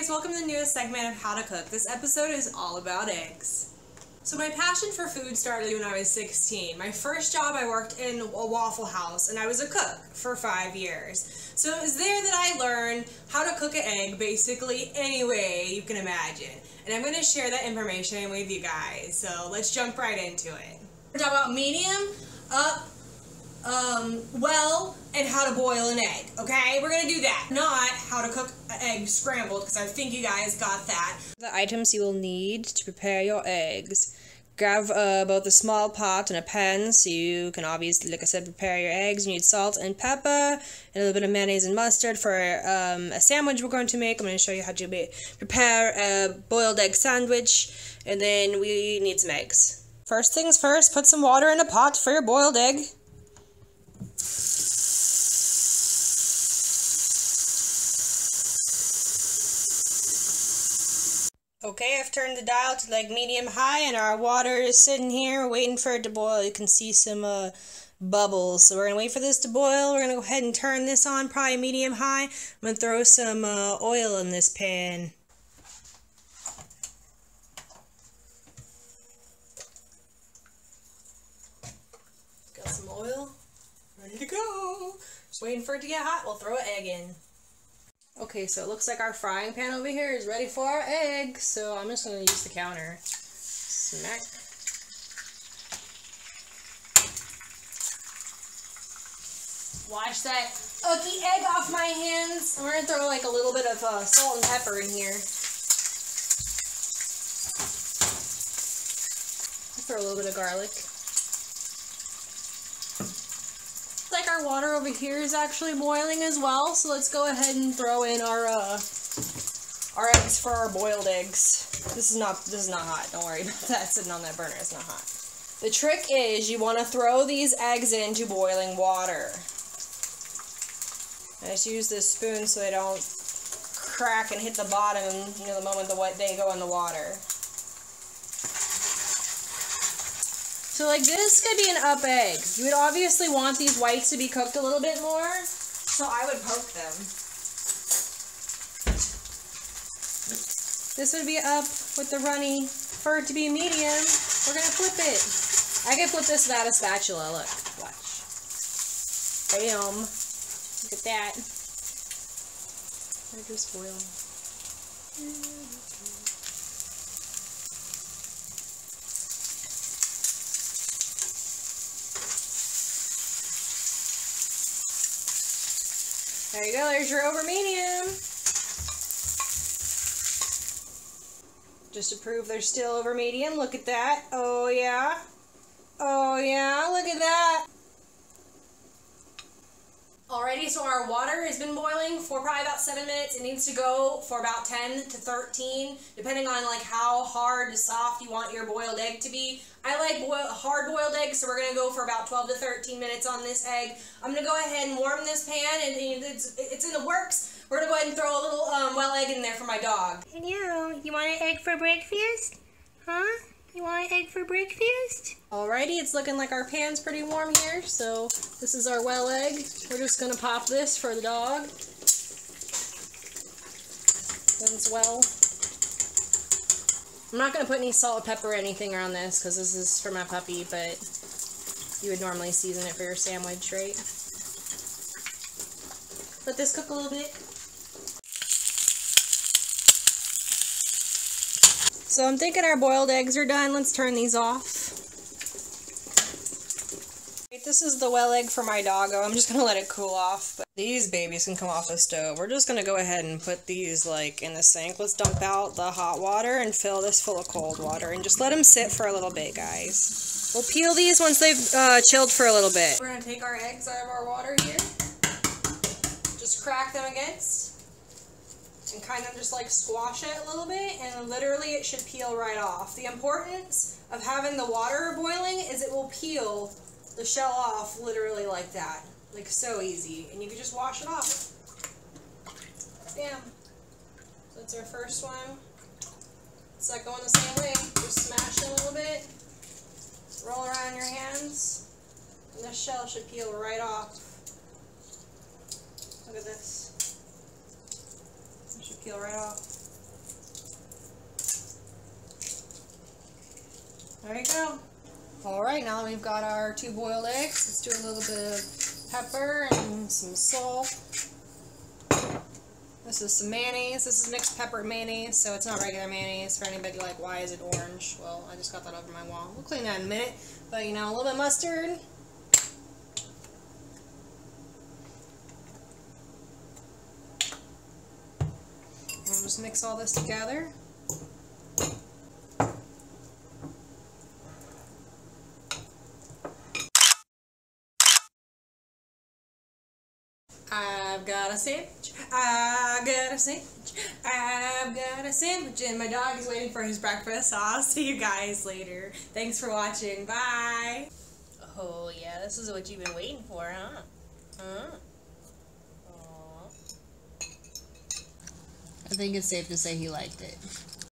guys, welcome to the newest segment of How to Cook. This episode is all about eggs. So my passion for food started when I was 16. My first job, I worked in a Waffle House and I was a cook for 5 years. So it was there that I learned how to cook an egg basically any way you can imagine. And I'm going to share that information with you guys. So let's jump right into it. We're talking about medium, up, well, and how to boil an egg, okay? We're gonna do that. Not how to cook an egg scrambled, because I think you guys got that. The items you will need to prepare your eggs. Grab both a small pot and a pan, so you can obviously, like I said, prepare your eggs. You need salt and pepper, and a little bit of mayonnaise and mustard for a sandwich we're going to make. I'm going to show you how to prepare a boiled egg sandwich, and then we need some eggs. First things first, put some water in a pot for your boiled egg. Okay, I've turned the dial to like medium-high, and our water is sitting here waiting for it to boil. You can see some bubbles. So we're going to wait for this to boil. We're going to go ahead and turn this on, probably medium-high. I'm going to throw some oil in this pan. Got some oil. Ready to go. Just waiting for it to get hot. We'll throw an egg in. Okay, so it looks like our frying pan over here is ready for our egg, so I'm just going to use the counter. Smack. Wash that icky egg off my hands. We're going to throw like a little bit of salt and pepper in here. Throw a little bit of garlic. Like our water over here is actually boiling as well, so let's go ahead and throw in our eggs for our boiled eggs. This is not hot. Don't worry about that sitting on that burner. It's not hot. The trick is you want to throw these eggs into boiling water. I just use this spoon so they don't crack and hit the bottom, you know, the moment they go in the water. So like this could be an up egg. You would obviously want these whites to be cooked a little bit more, so I would poke them. This would be up with the runny. For it to be medium, we're going to flip it. I can flip this without a spatula. Look, watch. Bam. Look at that. I just boil. There you go, there's your over medium. Just to prove they're still over medium, look at that. Oh yeah. Oh yeah, look at that. Alrighty, so our water has been boiling for probably about 7 minutes. It needs to go for about 10 to 13, depending on like how hard to soft you want your boiled egg to be. I like hard boiled eggs, so we're going to go for about 12 to 13 minutes on this egg. I'm going to go ahead and warm this pan, and it's in the works. We're going to go ahead and throw a little well egg in there for my dog. Hello, you want an egg for breakfast? Huh? You want an egg for breakfast? Alrighty, it's looking like our pan's pretty warm here, so this is our well egg. We're just going to pop this for the dog. As well. I'm not going to put any salt, pepper, or anything around this because this is for my puppy, but you would normally season it for your sandwich, right? Let this cook a little bit. So I'm thinking our boiled eggs are done. Let's turn these off. This is the well egg for my doggo. I'm just going to let it cool off. But these babies can come off the stove. We're just going to go ahead and put these like in the sink. Let's dump out the hot water and fill this full of cold water. And just let them sit for a little bit, guys. We'll peel these once they've chilled for a little bit. We're going to take our eggs out of our water here. Just crack them against. And kind of just like squash it a little bit, and literally it should peel right off. The importance of having the water boiling is it will peel the shell off literally like that. Like so easy. And you can just wash it off. Bam. So that's our first one. Second one the same way. Just smash it a little bit. Roll around in your hands. And this shell should peel right off. Look at this. It should peel right off. There you go. Alright, now that we've got our 2 boiled eggs, let's do a little bit of pepper and some salt. This is some mayonnaise. This is mixed pepper mayonnaise, so it's not regular mayonnaise. For anybody like, why is it orange? Well, I just got that over my wall. We'll clean that in a minute. But, you know, a little bit of mustard. We'll just mix all this together. I've got a sandwich, I've got a sandwich, I've got a sandwich, and my dog is waiting for his breakfast, so I'll see you guys later. Thanks for watching, bye! Oh yeah, this is what you've been waiting for, huh? Huh? Aww. I think it's safe to say he liked it.